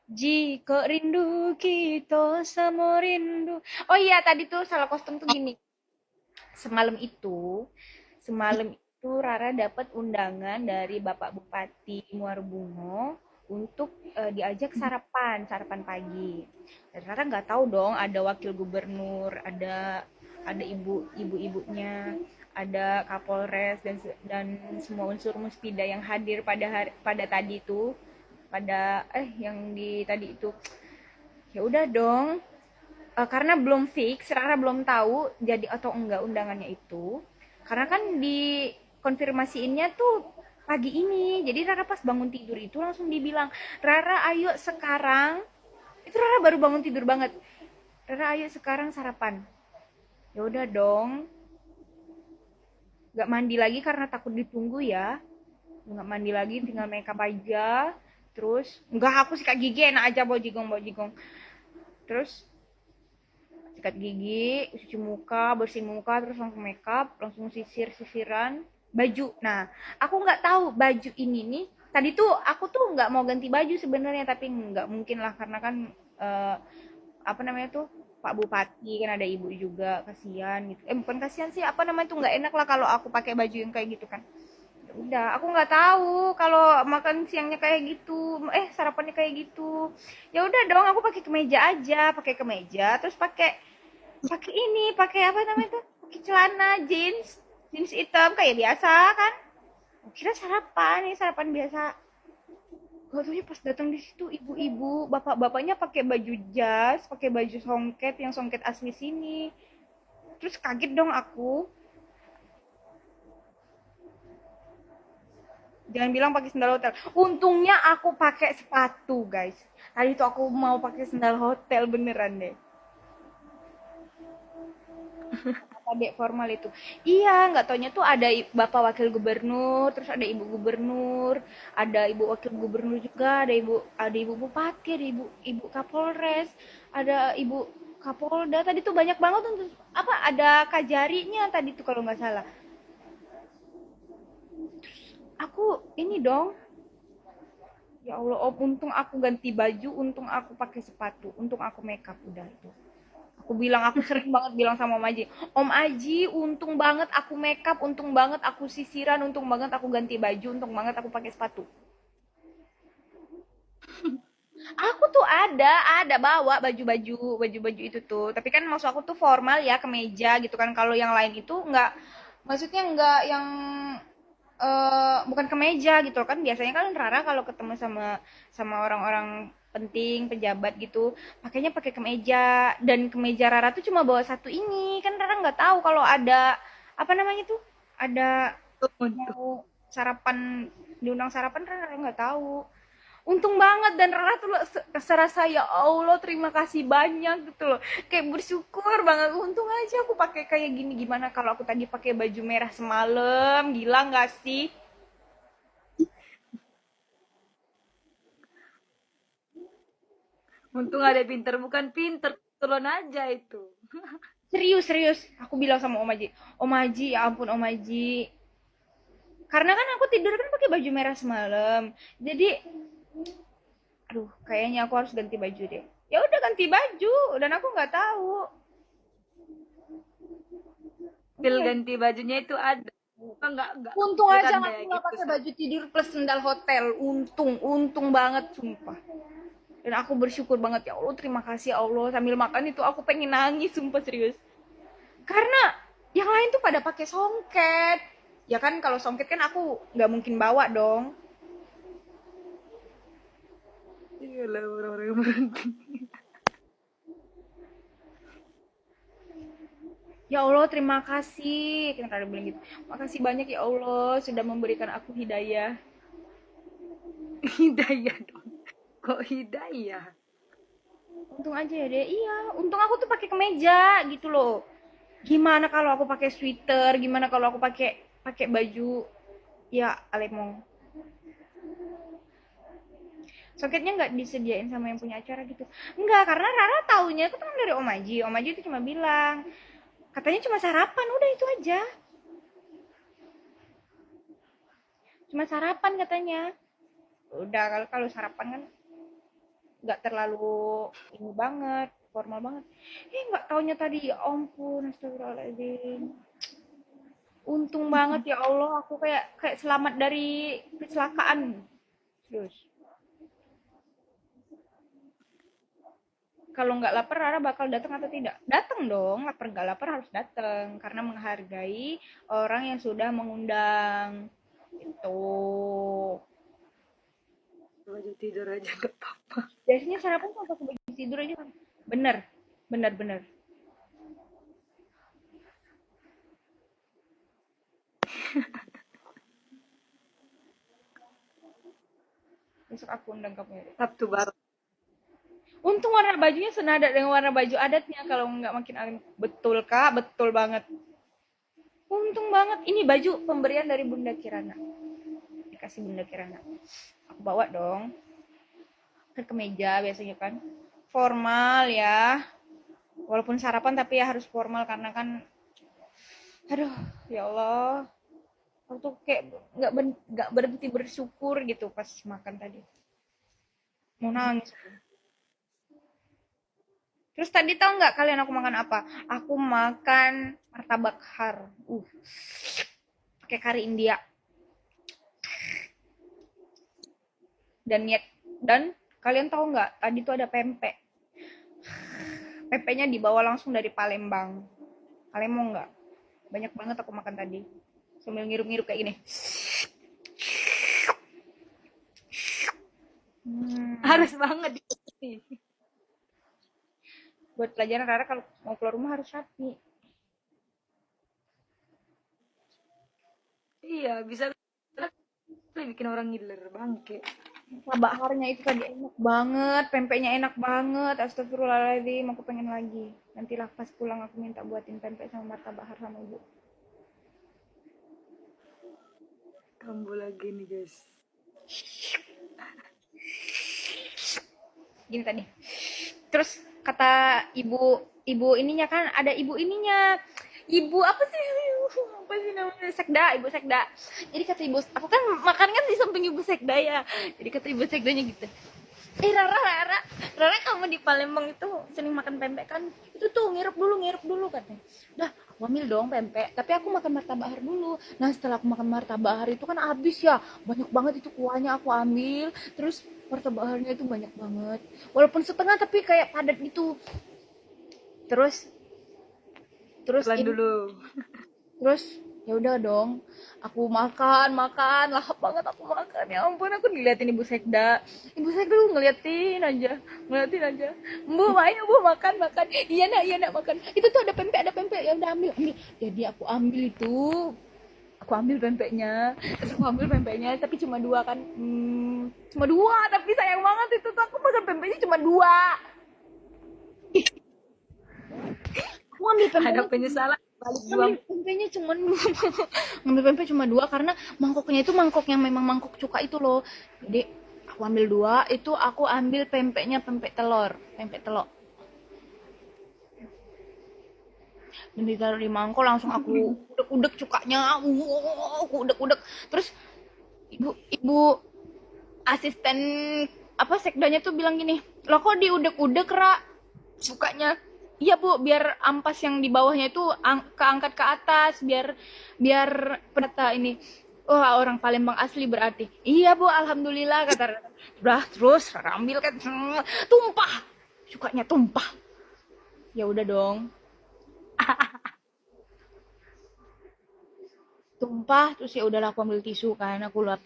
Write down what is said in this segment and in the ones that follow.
Jika rindu kita sama rindu. Oh iya, tadi tuh salah kostum tuh gini. Semalam itu, semalam itu Rara dapat undangan dari Bapak Bupati Muarbungo untuk diajak sarapan pagi. Dan Rara nggak tahu dong ada wakil gubernur, ada ibu-ibunya, ada Kapolres dan semua unsur muspida yang hadir pada tadi itu, pada yang di tadi itu. Ya udah dong, karena belum fix, Rara belum tahu jadi atau enggak undangannya itu. Karena kan di konfirmasiinnya tuh pagi ini. Jadi Rara pas bangun tidur itu langsung dibilang, "Rara, ayo sekarang." Itu Rara baru bangun tidur banget. "Rara, ayo sekarang sarapan." Ya udah dong, nggak mandi lagi karena takut ditunggu ya. Nggak mandi lagi, tinggal makeup aja. Terus, enggak, aku sikat gigi enak aja bawa jigong. Terus sikat gigi, cuci muka, bersih muka, terus langsung makeup, langsung sisiran, baju. Nah, aku nggak tahu baju ini nih. Tadi tuh aku tuh nggak mau ganti baju sebenarnya, tapi nggak mungkin lah karena kan eh, apa namanya tuh Pak Bupati kan ada ibu juga kasihan gitu. Bukan kasihan sih, apa namanya tuh nggak enak lah kalau aku pakai baju yang kayak gitu kan. Ya udah, aku nggak tahu kalau makan siangnya kayak gitu, sarapannya kayak gitu. Ya udah dong, aku pakai kemeja aja, pakai kemeja, terus pakai pakai ini, pakai apa namanya tuh? Pakai celana jeans, jeans hitam kayak biasa kan. Kira sarapan, ini sarapan biasa. Gak taunya pas datang di situ ibu-ibu, bapak-bapaknya pakai baju jas, pakai baju songket yang songket asli sini. Terus kaget dong aku. Jangan bilang pakai sendal hotel. Untungnya aku pakai sepatu, guys. Tadi tuh aku mau pakai sendal hotel beneran deh. Dek formal itu. Iya, nggak taunya tuh ada bapak wakil gubernur, terus ada ibu gubernur, ada ibu wakil gubernur juga, ada ibu bupati, ada ibu kapolres, ada ibu kapolda. Tadi tuh banyak banget untuk apa? Ada kajarinya tadi tuh kalau nggak salah. Aku ini dong. Ya Allah, Om, untung aku ganti baju, untung aku pakai sepatu, untung aku makeup udah itu. Aku bilang, aku sering banget bilang sama Om Aji, "Om Aji, untung banget aku makeup, untung banget aku sisiran, untung banget aku ganti baju, untung banget aku pakai sepatu." Aku tuh ada bawa baju-baju itu tuh. Tapi kan maksud aku tuh formal ya, kemeja gitu kan. Kalau yang lain itu nggak, maksudnya nggak yang bukan kemeja gitu kan. Biasanya kan Rara kalau ketemu sama sama orang-orang penting, pejabat gitu, pakainya pakai kemeja. Dan kemeja Rara tuh cuma bawa satu ini. Kan Rara nggak tahu kalau ada apa namanya tuh, ada Untuk mau sarapan, diundang sarapan, Rara nggak tahu. Untung banget dan Rara tuh serasa ya Allah terima kasih banyak gitu loh. Kayak bersyukur banget. Untung aja aku pakai kayak gini. Gimana kalau aku tadi pakai baju merah semalam? Gila nggak sih? untung ada pinter bukan pinter, kebetulan aja itu. Serius, serius. Aku bilang sama Om Aji. Om Aji, ya ampun Om Aji. Karena kan aku tidur kan pakai baju merah semalam. Jadi, aduh, kayaknya aku harus ganti baju deh. Ya udah ganti baju dan aku nggak tahu. Pil Untung ganti bajunya itu ada. Enggak Untung dia aja kan aku kayak nggak gitu pakai sih. baju tidur plus sendal hotel. Untung banget sumpah. Dan aku bersyukur banget ya Allah, terima kasih ya Allah. Sambil makan itu aku pengen nangis sumpah serius. Karena yang lain tuh pada pakai songket. Ya kan kalau songket kan aku nggak mungkin bawa dong. Iya lah orang-orang yang beruntung. Ya Allah, terima kasih. Kita kadang bilang gitu. Makasih banyak ya Allah sudah memberikan aku hidayah. Hidayah dong. Kok hidayah? Untung aja ya deh. Iya, untung aku tuh pakai kemeja gitu loh. Gimana kalau aku pakai sweater? Gimana kalau aku pakai pakai baju ya alemong? Soketnya nggak disediain sama yang punya acara gitu. Enggak, karena Rara taunya itu kan dari Om Aji. Om Aji itu cuma bilang, katanya cuma sarapan, udah itu aja. Cuma sarapan katanya. Udah kalau kalau sarapan kan nggak terlalu ini banget, formal banget. Nggak taunya tadi, ya ampun, astagfirullahaladzim. Untung banget ya Allah, aku kayak kayak selamat dari kecelakaan. Terus, kalau nggak lapar, Rara bakal datang atau tidak? Datang dong, lapar nggak lapar harus datang, karena menghargai orang yang sudah mengundang. Itu. Baju tidur aja gak apa-apa. Biasanya sarapan kalau pakai baju tidur aja kan. Bener, bener, bener. Besok aku undang kamu ya. Sabtu baru. Untung warna bajunya senada dengan warna baju adatnya. Kalau nggak makin alim. Betul kak, betul banget. Untung banget. Ini baju pemberian dari Bunda Kirana. Dikasih Bunda Kirana. Aku bawa dong. Kan ke meja biasanya kan. Formal ya. Walaupun sarapan tapi ya harus formal karena kan. Aduh, ya Allah. Aku tuh kayak nggak berhenti bersyukur gitu pas makan tadi. Mau nangis. Terus tadi tahu nggak kalian aku makan apa? Aku makan martabak har. Pakai kari India. Dan kalian tahu nggak? Tadi tuh ada pempek. Pempeknya dibawa langsung dari Palembang. Kalian mau nggak? Banyak banget aku makan tadi. Sambil ngirup-ngirup kayak gini. Harus banget di Buat pelajaran Rara kalau mau keluar rumah harus rapi. Iya, bisa bikin orang ngiler bangke. Martabak harnya itu tadi enak banget, pempeknya enak banget. Astagfirullahaladzim, aku pengen lagi. Nantilah pas pulang aku minta buatin pempek sama martabak har sama ibu. Kambuh lagi nih guys. Gini tadi. Terus kata ibu ininya kan ada ibu ininya. Ibu apa sih? Apa sih namanya? Sekda, ibu sekda. Jadi kata ibu, aku kan makan kan di samping ibu sekda ya. Jadi kata ibu sekdanya gitu. Rara kamu di Palembang itu sering makan pempek kan? Itu tuh ngirup dulu katanya. Dah, aku ambil dong pempek, tapi aku makan martabak har dulu. Nah, setelah aku makan martabak har itu kan habis ya. Banyak banget itu kuahnya aku ambil, terus martabak harnya itu banyak banget. Walaupun setengah tapi kayak padat gitu. Terus Pelan ini, dulu. terus ya udah dong, aku makan lahap banget aku makan. Ya ampun, aku diliatin ibu sekda tuh ngeliatin aja, bu ayo bu makan. Iya nak makan. Itu tuh ada pempek, ya udah ambil. Jadi aku ambil itu, aku ambil pempeknya, tapi cuma dua kan. Cuma dua, tapi sayang banget itu tuh, aku makan pempeknya cuma dua. Aku ambil Ada pempeknya penyesalan balik dua. ngambil pempeknya cuma dua. Ngambil pempek cuma dua karena mangkoknya itu mangkok yang memang mangkok cuka itu loh. Jadi aku ambil dua, itu aku ambil pempeknya pempek telur. Dan ditaruh di mangkok, langsung aku udek-udek cukanya. Aku udek-udek. Terus ibu asisten apa sekdanya tuh bilang gini, "Lo kok diudek-udek, Ra? Cukanya." Iya bu, biar ampas yang di bawahnya itu keangkat ke atas, biar penata ini. Wah, orang Palembang asli berarti. Iya bu, alhamdulillah kata Rara. Udah terus Rara ambil kan, tumpah, sukanya tumpah. Ya udah dong, tumpah. Terus ya udahlah, aku ambil tisu kan, aku lap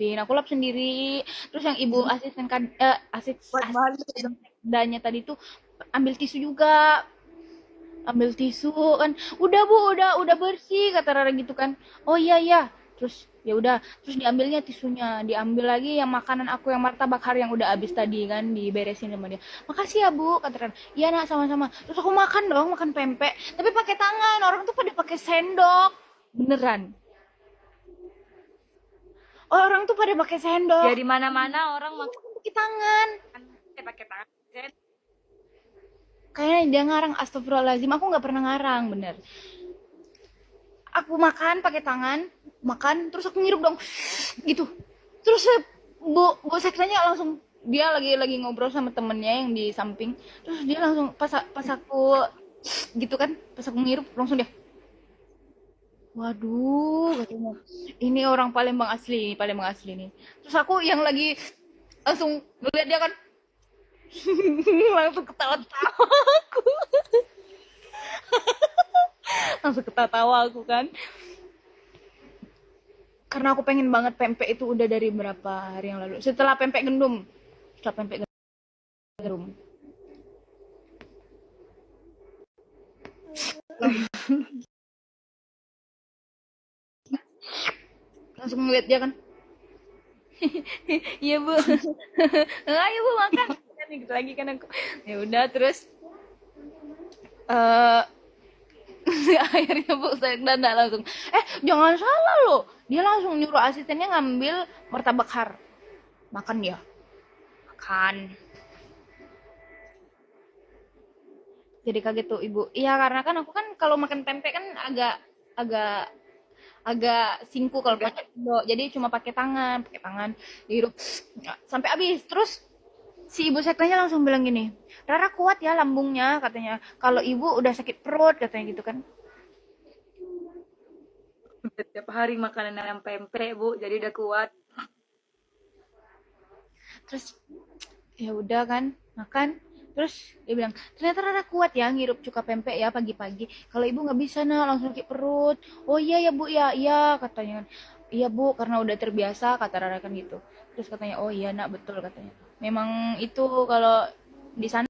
sendiri. Terus yang ibu asisten kan, Buat malu. asisten tadi tuh ambil tisu juga, kan. Udah bu, udah bersih kata Rara gitu kan. Oh iya iya. Terus ya udah, terus diambilnya tisunya, diambil lagi yang makanan aku yang martabak har yang udah habis tadi kan, diberesin sama dia. Makasih ya bu kata Rara. Iya nak, sama-sama. Terus aku makan dong, makan pempek tapi pakai tangan, orang tuh pada pakai sendok. Beneran, orang tuh pada pakai sendok. Ya di mana-mana orang makan Pakai tangan. pakai tangan. Kayaknya dia ngarang, astagfirullahaladzim, aku nggak pernah ngarang, bener. Aku makan pakai tangan, terus aku ngirup dong, gitu. Terus bu sekretanya langsung dia lagi ngobrol sama temennya yang di samping, terus dia langsung pas aku gitu kan, pas aku ngirup langsung dia, waduh katanya, ini orang Palembang asli, ini Palembang asli nih. Terus aku yang lagi langsung ngeliat dia kan, langsung ketawa-tawa aku, langsung ketawa-tawa aku kan, karena aku pengen banget pempek itu udah dari berapa hari yang lalu, setelah pempek gendum, setelah pempek gendum langsung ngeliat dia kan, iya bu, ayo bu makan kan gitu lagi kan aku, ya udah terus eh akhirnya bu Sekdana langsung, jangan salah loh, dia langsung nyuruh asistennya ngambil martabak har, makan dia, makan. Jadi kaget tuh ibu, iya karena kan aku kan kalau makan pempek kan agak agak agak singku kalau Agak pakai sendok, jadi cuma pakai tangan dihirup sampai habis. Terus si ibu sekretanya langsung bilang gini, Rara kuat ya lambungnya katanya, kalau ibu udah sakit perut katanya gitu kan. setiap hari makanan ayam pempek, Bu. Jadi udah kuat. Terus ya udah kan makan, terus dia bilang ternyata Rara kuat ya ngirup cuka pempek ya pagi-pagi, kalau ibu nggak bisa nah langsung sakit perut. Oh iya ya bu, ya iya katanya kan, iya bu karena udah terbiasa kata Rara kan gitu. Terus katanya oh iya nak betul katanya, memang itu kalau di sana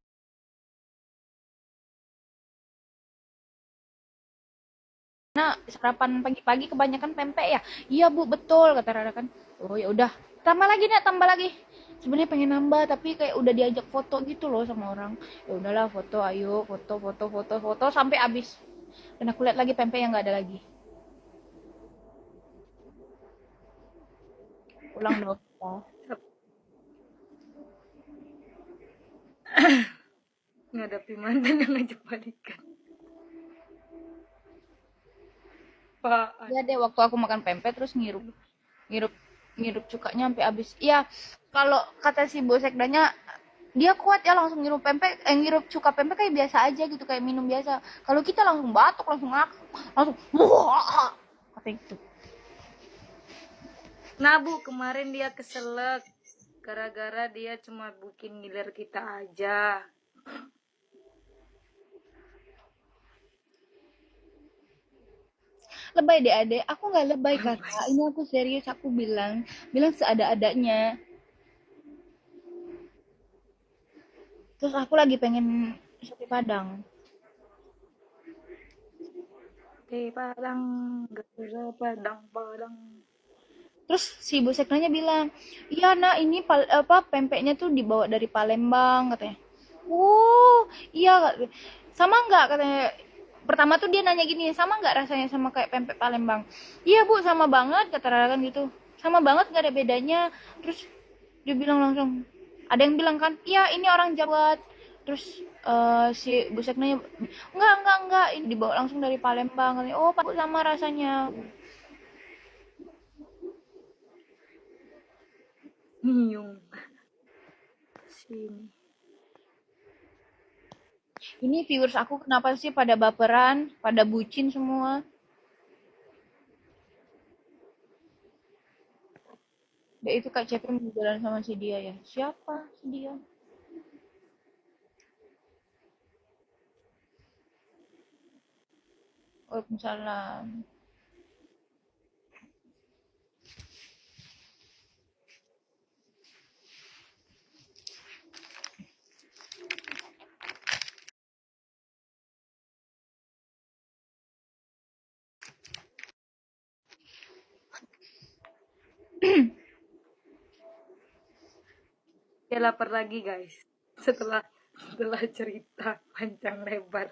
sarapan pagi-pagi kebanyakan pempek ya. Iya bu betul kata Rara kan. Oh ya udah, tambah lagi nak, tambah lagi, sebenarnya pengen nambah tapi kayak udah diajak foto gitu loh sama orang. Ya udahlah foto, ayo foto foto foto foto sampai habis, dan aku lihat lagi pempek yang nggak ada lagi. Pulang dong kita. Ngadapi mantan yang ngajak balikan. Apaan? Iya deh waktu aku makan pempek terus ngirup ngirup ngirup cukanya sampai habis. Iya, kalau kata si Bu Sekdanya dia kuat ya langsung ngirup pempek, ngirup cuka pempek kayak biasa aja gitu, kayak minum biasa. Kalau kita langsung batuk, langsung ngak, langsung wah kata gitu. Nah, Bu, kemarin dia keselak. Gara-gara dia cuma bikin ngiler kita aja. Lebay deh adek, aku nggak lebay Lebay. kakak, ini aku serius, aku bilang bilang seada-adanya. Terus aku lagi pengen soto padang. Di Padang, gara Padang, Padang. Terus si Bu Seknanya bilang, iya nak ini apa pempeknya tuh dibawa dari Palembang katanya. Oh iya sama nggak katanya. Pertama tuh dia nanya gini, sama nggak rasanya sama kayak pempek Palembang? Iya bu sama banget kata Rara kan gitu, sama banget nggak ada bedanya. Terus dia bilang langsung, ada yang bilang kan iya ini orang Jawa. Terus si Bu Seknanya, enggak ini dibawa langsung dari Palembang katanya. Oh pak sama rasanya. Nyung. Sini. Ini viewers aku kenapa sih pada baperan, pada bucin semua? Dia itu Kak Cepi mau jalan sama si dia ya. Siapa si dia? Waalaikumsalam. Dia lapar lagi, guys. Setelah cerita panjang lebar.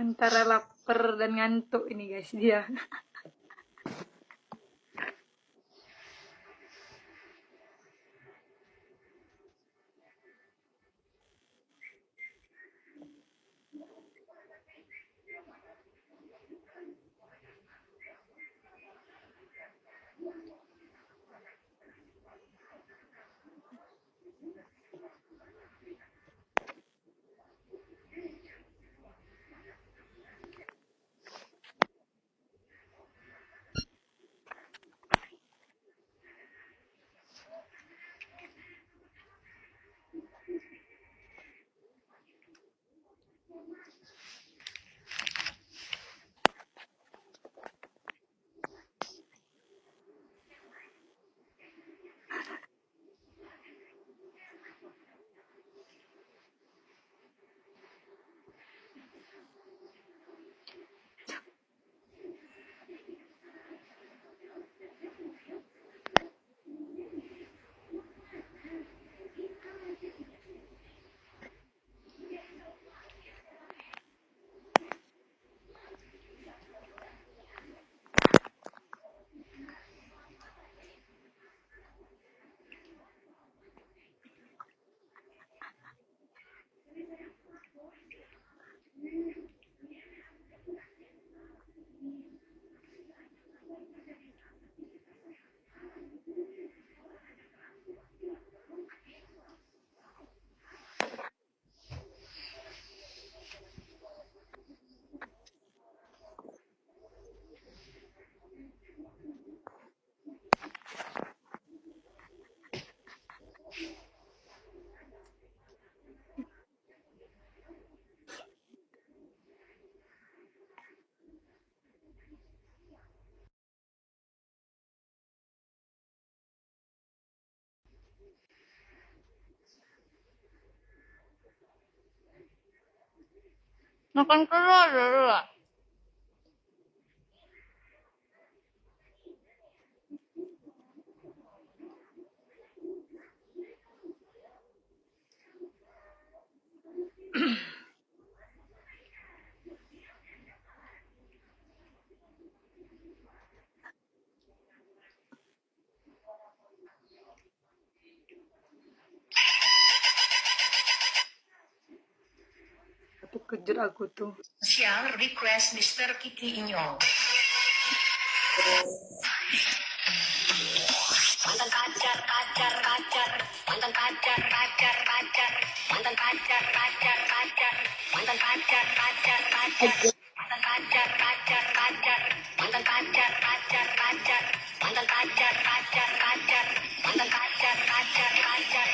Antara lapar dan ngantuk ini guys dia. Makan telur dulu. Aku kejut aku tuh. Siang request Mr. Kiki Inyong. Mantan pacar, pacar, pacar, mantan pacar, pacar, pacar, mantan pacar, pacar, pacar, mantan pacar, pacar, pacar, mantan pacar, pacar, pacar, mantan pacar, pacar, pacar, mantan pacar, pacar, pacar, mantan pacar, pacar, pacar.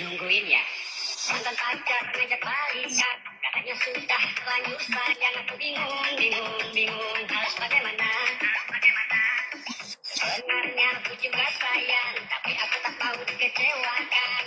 Nungguin ya. Mantan pacar ngajak balikan, katanya sudah terlanjur sayang, aku bingung, bingung, bingung harus bagaimana. Sebenarnya aku juga sayang, tapi aku tak mau dikecewakan.